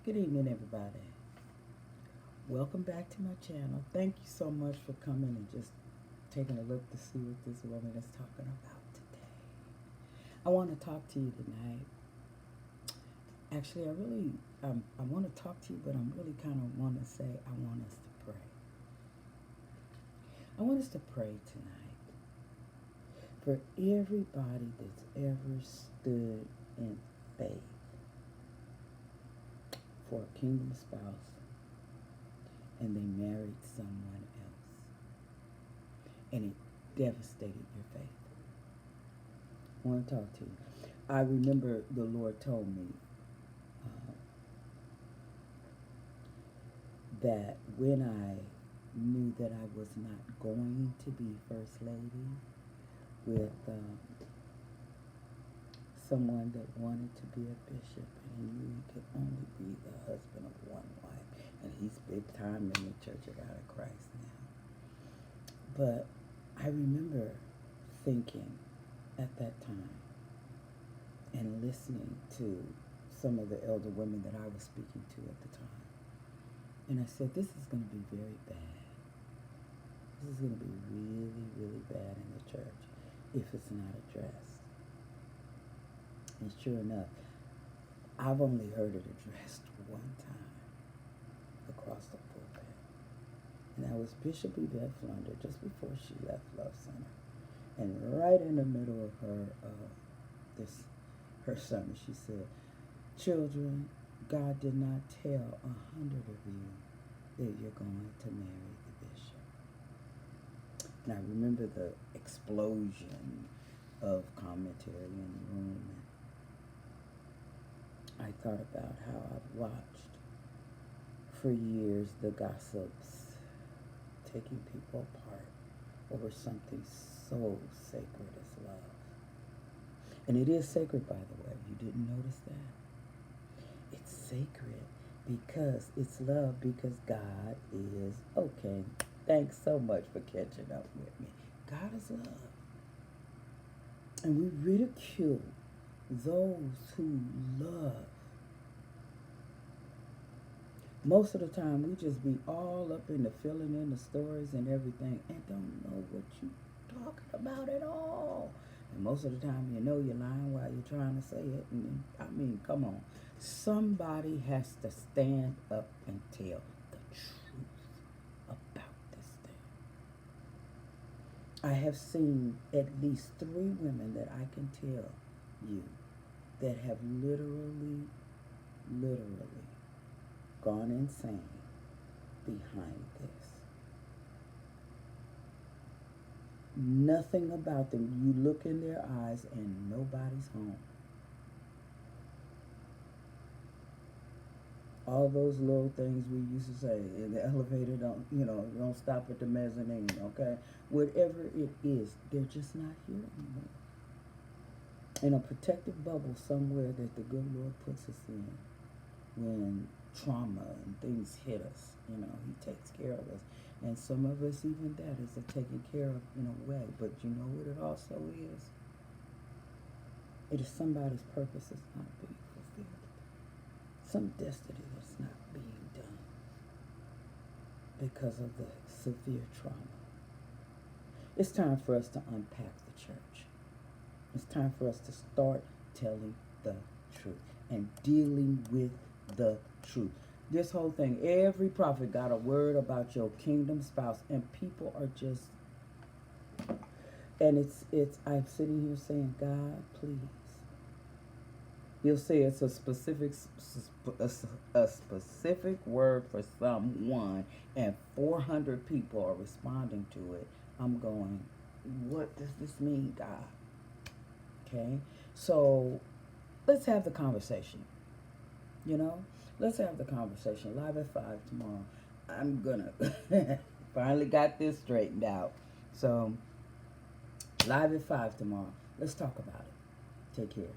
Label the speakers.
Speaker 1: Good evening, everybody. Welcome back to my channel. Thank you so much for coming and just taking a look to see what this woman is talking about today. I want to talk to you tonight. Actually, I want to talk to you, but I'm really kind of want to say I want us to pray. I want us to pray tonight for everybody that's ever stood in faith for a kingdom spouse and they married someone else and it devastated your faith. I want to talk to you. I remember the Lord told me that when I knew that I was not going to be First Lady with someone that wanted to be a bishop, and he knew he could only be the husband of one wife, and he's big time in the Church of God of Christ now. But I remember thinking at that time and listening to some of the elder women that I was speaking to at the time, and I said, this is going to be very bad. This is going to be really, really bad in the church if it's not addressed. And sure enough, I've only heard it addressed one time across the pulpit. And that was Bishop Yvette Flunder just before she left Love Center. And right in the middle of her sermon, she said, children, God did not tell 100 of you that you're going to marry the bishop. And I remember the explosion of commentary in the room. And I thought about how I've watched for years the gossips taking people apart over something so sacred as love. And it is sacred, by the way. You didn't notice that? It's sacred because it's love, because God is, okay, thanks so much for catching up with me. God is love. And we ridicule those who love. Most of the time, we just be all up in the filling in the stories and everything and don't know what you're talking about at all. And most of the time, you know you're lying while you're trying to say it. And I mean, come on. Somebody has to stand up and tell the truth about this thing. I have seen at least 3 women that I can tell you that have literally gone insane behind this. Nothing about them. You look in their eyes and nobody's home. All those little things we used to say in the elevator, don't stop at the mezzanine, okay? Whatever it is, they're just not here anymore. In a protective bubble somewhere that the good Lord puts us in when trauma and things hit us, he takes care of us. And some of us, even that is a taken care of in a way. But you know what it also is? It is somebody's purpose that's not being fulfilled. Some destiny that's not being done because of the severe trauma. It's time for us to unpack the church. It's time for us to start telling the truth and dealing with the truth. This whole thing, every prophet got a word about your kingdom spouse, and people are just, and I'm sitting here saying, God, please. You'll say it's a specific word for someone, and 400 people are responding to it. I'm going, what does this mean, God? Okay, so let's have the conversation. Let's have the conversation live at 5 tomorrow. I'm gonna finally got this straightened out. So live at 5 tomorrow. Let's talk about it. Take care.